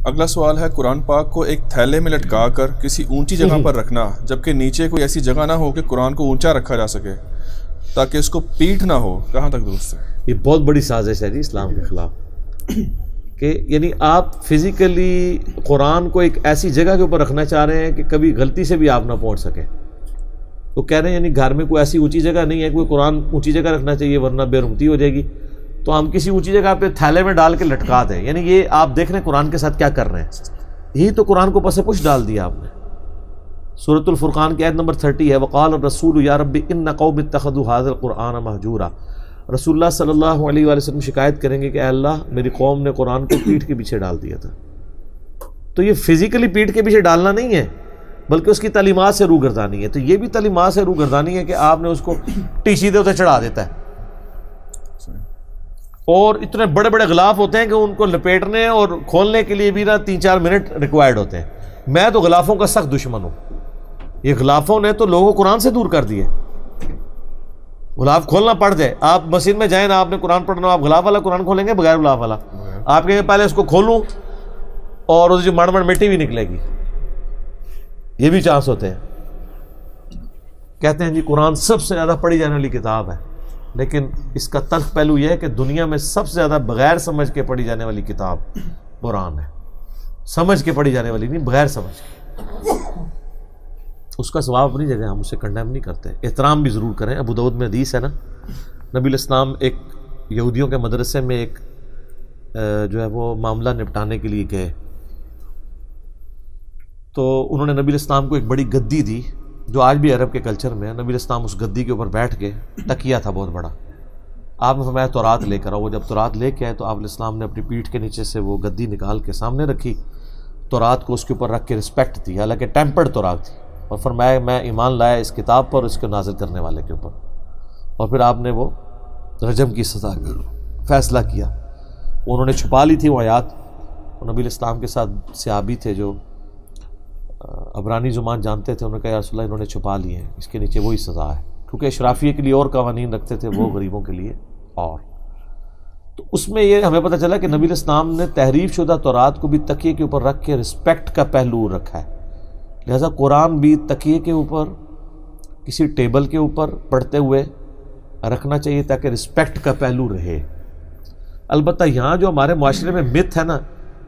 اگلا سوال ہے، قرآن پاک کو ایک تھیلے میں لٹکا کر کسی اونچی جگہ پر رکھنا، جبکہ نیچے کوئی ایسی جگہ نہ ہو کہ قرآن کو اونچا رکھا جا سکے تاکہ اس کو پیٹھ نہ ہو، کہاں تک درست ہے؟ یہ بہت بڑی سازش ہے جی اسلام کے خلاف، کہ یعنی آپ فزیکلی قرآن کو ایک ایسی جگہ کے اوپر رکھنا چاہ رہے ہیں کہ کبھی غلطی سے بھی آپ نہ پہنچ سکیں. تو کہہ رہے ہیں یعنی گھر میں کوئی ایسی اونچی جگہ نہیں ہے، کوئی قرآن اونچی جگہ رکھنا چاہیے ورنہ بے رحمتی ہو جائے گی، تو ہم کسی اونچی جگہ پہ تھیلے میں ڈال کے لٹکا دیں. یعنی یہ آپ دیکھ رہے ہیں قرآن کے ساتھ کیا کر رہے ہیں، یہی تو قرآن کو پس پش ڈال دیا آپ نے. سورۃ الفرقان کی آیت نمبر 30 ہے، وقال الرسول یا رب ان قوم اتخذوا هذا القرآن مہجورا. رسول اللہ صلی اللہ علیہ وآلہ وسلم شکایت کریں گے کہ اے اللہ میری قوم نے قرآن کو پیٹھ کے پیچھے ڈال دیا تھا. تو یہ فزیکلی پیٹھ کے پیچھے ڈالنا نہیں ہے بلکہ اس کی تعلیمات سے روگردانی ہے. تو یہ بھی تعلیمات سے روگردانی ہے کہ آپ نے اس کو ٹیشی دے چڑھا دیتا ہے، اور اتنے بڑے بڑے غلاف ہوتے ہیں کہ ان کو لپیٹنے اور کھولنے کے لیے بھی نا 3-4 منٹ ریکوائرڈ ہوتے ہیں. میں تو غلافوں کا سخت دشمن ہوں. یہ غلافوں نے تو لوگوں کو قرآن سے دور کر دیے. غلاف کھولنا پڑ جائے، آپ مسجد میں جائیں نا، آپ نے قرآن پڑھنا، آپ غلاف والا قرآن کھولیں گے بغیر غلاف والا؟ آپ کہیں گے پہلے اس کو کھولوں اور اس جو مڑ مٹی بھی نکلے گی. یہ بھی چانس ہوتے ہیں. کہتے ہیں جی قرآن سب سے زیادہ پڑھی جانے والی کتاب ہے، لیکن اس کا تلخ پہلو یہ ہے کہ دنیا میں سب سے زیادہ بغیر سمجھ کے پڑھی جانے والی کتاب قرآن ہے. سمجھ کے پڑھی جانے والی نہیں، بغیر سمجھ کے. اس کا ثواب اپنی جگہ، ہم اسے کنڈیم نہیں کرتے، احترام بھی ضرور کریں. ابو داؤد میں حدیث ہے نا، نبی الاسلام ایک یہودیوں کے مدرسے میں ایک جو ہے وہ معاملہ نپٹانے کے لیے گئے، تو انہوں نے نبی الاسلام کو ایک بڑی گدی دی جو آج بھی عرب کے کلچر میں ہے. نبی الاسلام اس گدی کے اوپر بیٹھ کے، تکیہ تھا بہت بڑا. آپ نے فرمایا تورات لے کر آؤ. وہ جب تورات لے کے آئے تو آپ علیہ السلام نے اپنی پیٹھ کے نیچے سے وہ گدی نکال کے سامنے رکھی، تورات کو اس کے اوپر رکھ کے رسپیکٹ دی، حالانکہ ٹیمپرڈ تورات تھی، اور فرمایا میں ایمان لایا اس کتاب پر، اس کو نازل کرنے والے کے اوپر. اور پھر آپ نے وہ رجم کی سزا کا فیصلہ کیا. انہوں نے چھپا لی تھی وہ آیات. نبی علیہ السلام کے ساتھ صحابی تھے جو عبرانی زبان جانتے تھے، انہوں نے کہا یا رسول اللہ انہوں نے چھپا لیے ہیں، اس کے نیچے وہی سزا ہے. کیونکہ اشرافیہ کے لیے اور قوانین رکھتے تھے، وہ غریبوں کے لیے اور. تو اس میں یہ ہمیں پتہ چلا کہ نبی علیہ السلام نے تحریف شدہ تورات کو بھی تکیے کے اوپر رکھ کے رسپیکٹ کا پہلو رکھا ہے. لہذا قرآن بھی تکیے کے اوپر، کسی ٹیبل کے اوپر پڑھتے ہوئے رکھنا چاہیے تاکہ رسپیکٹ کا پہلو رہے. البتہ یہاں جو ہمارے معاشرے میں مت ہے نا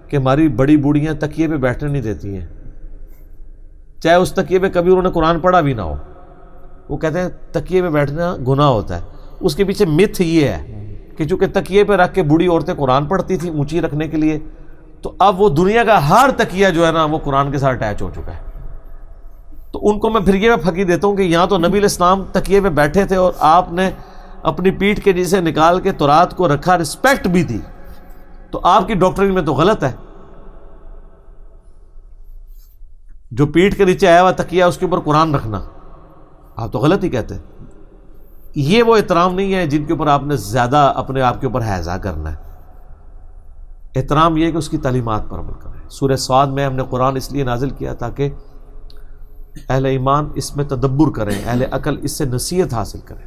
کہ ہماری بڑی بوڑھیاں تکیے پہ بیٹھنے نہیں دیتی ہیں، چاہے اس تکیے پہ کبھی انہوں نے قرآن پڑھا بھی نہ ہو. وہ کہتے ہیں تکیے پہ بیٹھنا گناہ ہوتا ہے. اس کے پیچھے مت یہ ہے کہ چونکہ تکیے پہ رکھ کے بوڑھی عورتیں قرآن پڑھتی تھیں اونچی رکھنے کے لیے، تو اب وہ دنیا کا ہر تکیہ جو ہے نا وہ قرآن کے ساتھ اٹیچ ہو چکا ہے. تو ان کو میں پھر یہ پھکی دیتا ہوں کہ یہاں تو نبی علیہ السلام تکیے پہ بیٹھے تھے اور آپ نے اپنی پیٹھ کے نیچے نکال کے تورات کو رکھا، رسپیکٹ بھی دی. تو آپ کی ڈاکٹرین میں تو غلط ہے. جو پیٹھ کے نیچے آیا ہوا تکیہ اس کے اوپر قرآن رکھنا، آپ تو غلط ہی کہتے ہیں. یہ وہ احترام نہیں ہے جن کے اوپر آپ نے زیادہ اپنے آپ کے اوپر حیضہ کرنا ہے. احترام یہ ہے کہ اس کی تعلیمات پر عمل کریں. سورہ صاد میں ہم نے قرآن اس لیے نازل کیا تاکہ اہل ایمان اس میں تدبر کریں، اہل عقل اس سے نصیحت حاصل کریں.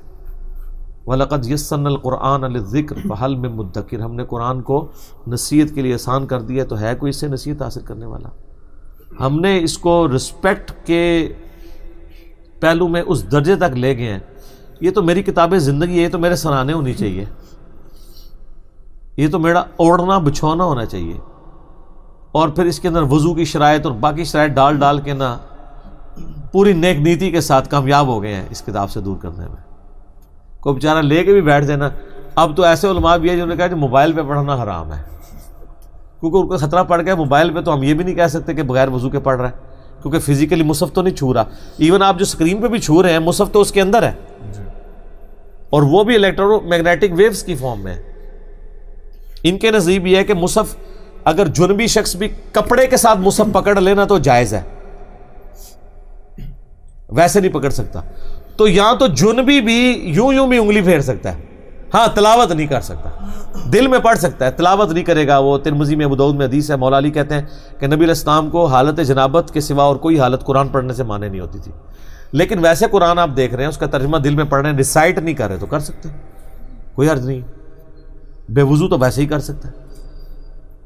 وَلَقَدْ يَسَّرْنَا الْقُرْآنَ لِلذِّكْرِ فَهَلْ مِن مُدَّكِرٍ. ہم نے قرآن کو نصیحت کے لیے آسان کر دیا، تو ہے کوئی اس سے نصیحت حاصل کرنے والا؟ ہم نے اس کو رسپیکٹ کے پہلو میں اس درجے تک لے گئے ہیں. یہ تو میری کتاب زندگی ہے، یہ تو میرے سرانے ہونی چاہیے، یہ تو میرا اوڑھنا بچھونا ہونا چاہیے. اور پھر اس کے اندر وضو کی شرائط اور باقی شرائط ڈال ڈال کے نا پوری نیک نیتی کے ساتھ کامیاب ہو گئے ہیں اس کتاب سے دور کرنے میں. کوئی بیچارہ لے کے بھی بیٹھ دینا. اب تو ایسے علماء بھی ہے جنہوں نے کہا کہ موبائل پہ پڑھنا حرام ہے، کیونکہ ان کو خطرہ پڑ گیا موبائل پہ. تو ہم یہ بھی نہیں کہہ سکتے کہ بغیر وضو کے پڑھ رہا ہے، کیونکہ فزیکلی مصحف تو نہیں چھو رہا. ایون آپ جو اسکرین پہ بھی چھو رہے ہیں مصحف تو اس کے اندر ہے، اور وہ بھی الیکٹرو میگنیٹک ویوز کی فارم میں. ان کے نزدیک یہ ہے کہ مصحف اگر جنبی شخص بھی کپڑے کے ساتھ مصحف پکڑ لینا تو جائز ہے، ویسے نہیں پکڑ سکتا. تو یہاں تو جنبی بھی یوں بھی انگلی پھیر سکتا ہے، ہاں تلاوت نہیں کر سکتا. دل میں پڑھ سکتا ہے، تلاوت نہیں کرے گا. وہ ترمذی میں ابو داؤد میں حدیث ہے، مولا علی کہتے ہیں کہ نبی علیہ السلام کو حالت جنابت کے سوا اور کوئی حالت قرآن پڑھنے سے مانے نہیں ہوتی تھی. لیکن ویسے قرآن آپ دیکھ رہے ہیں، اس کا ترجمہ دل میں پڑھ رہے ہیں، ریسائٹ نہیں کر رہے تو کر سکتے ہیں، کوئی حرج نہیں. بے وضو تو ویسے ہی کر سکتا ہے.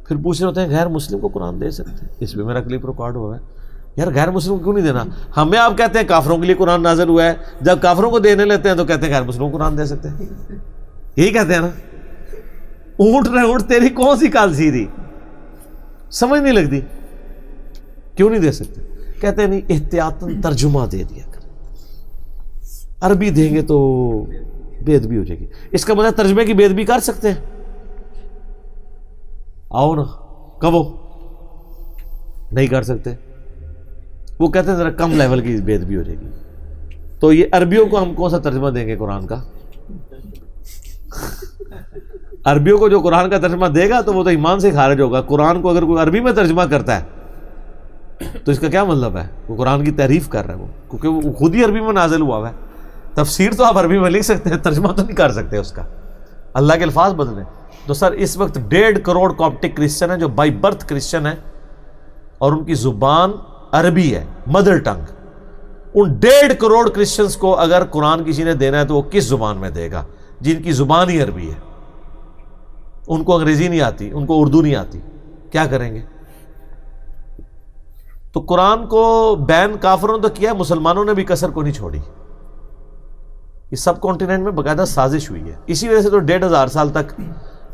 پھر پوچھ رہے ہوتے ہیں غیر مسلم کو قرآن دے سکتے ہیں؟ اس پہ میرا کلپ ریکارڈ ہوا ہے. یار غیر مسلم کو کیوں نہیں دینا؟ ہمیں آپ کہتے ہیں کافروں کے لیے قرآن نازل ہوا ہے، جب کافروں کو دینے لیتے ہیں تو کہتے ہیں غیر مسلموں کو قرآن دے سکتے ہیں. یہی کہتے ہیں نا. اونٹ رہے اونٹ، تیری کون سی کال سی تھی؟ سمجھ نہیں لگتی. کیوں نہیں دے سکتے؟ کہتے ہیں نہیں احتیاطاً ترجمہ دے دیا کر، عربی دیں گے تو بے ادبی ہو جائے گی. اس کا مطلب ترجمے کی بے ادبی کر سکتے ہیں؟ آؤ نا، کہو. نہیں کر سکتے. وہ کہتے ہیں ذرا کم لیول کی بے ادبی ہو جائے گی. تو یہ عربیوں کو ہم کون سا ترجمہ دیں گے قرآن کا؟ عربیوں کو جو قرآن کا ترجمہ دے گا تو وہ تو ایمان سے خارج ہوگا. قرآن کو اگر کوئی عربی میں ترجمہ کرتا ہے تو اس کا کیا مطلب ہے؟ وہ قرآن کی تعریف کر رہا ہے، وہ کیونکہ وہ خود ہی عربی میں نازل ہوا ہے. تفسیر تو آپ عربی میں لکھ سکتے ہیں، ترجمہ تو نہیں کر سکتے اس کا. اللہ کے الفاظ بدلیں. تو سر اس وقت 1.5 کروڑ کاپٹک کرسچن ہیں جو بائی برتھ کرسچن ہیں اور ان کی زبان عربی ہے، مدر ٹنگ. ان 1.5 کروڑ کرسچنز کو اگر قرآن کسی نے دینا ہے تو وہ کس زبان میں دے گا جن کی زبان ہی عربی ہے؟ ان کو انگریزی نہیں آتی، ان کو اردو نہیں آتی، کیا کریں گے؟ تو قرآن کو بین کافروں نے تو کیا، مسلمانوں نے بھی کسر کو نہیں چھوڑی. یہ سب کانٹیننٹ میں باقاعدہ سازش ہوئی ہے. اسی وجہ سے تو 1,500 سال تک،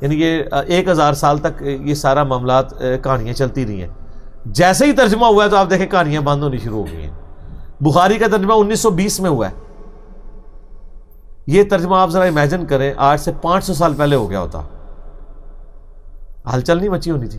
یعنی کہ 1,000 سال تک یہ سارا معاملات کہانیاں چلتی رہی ہیں. جیسے ہی ترجمہ ہوا ہے تو آپ دیکھیں کہانیاں بند ہونی شروع ہو گئی ہیں. بخاری کا ترجمہ 1920 میں ہوا ہے. یہ ترجمہ آپ ذرا امیجن کریں آج سے 500 سال پہلے ہو گیا ہوتا، ہلچل نہیں مچی ہونی تھی.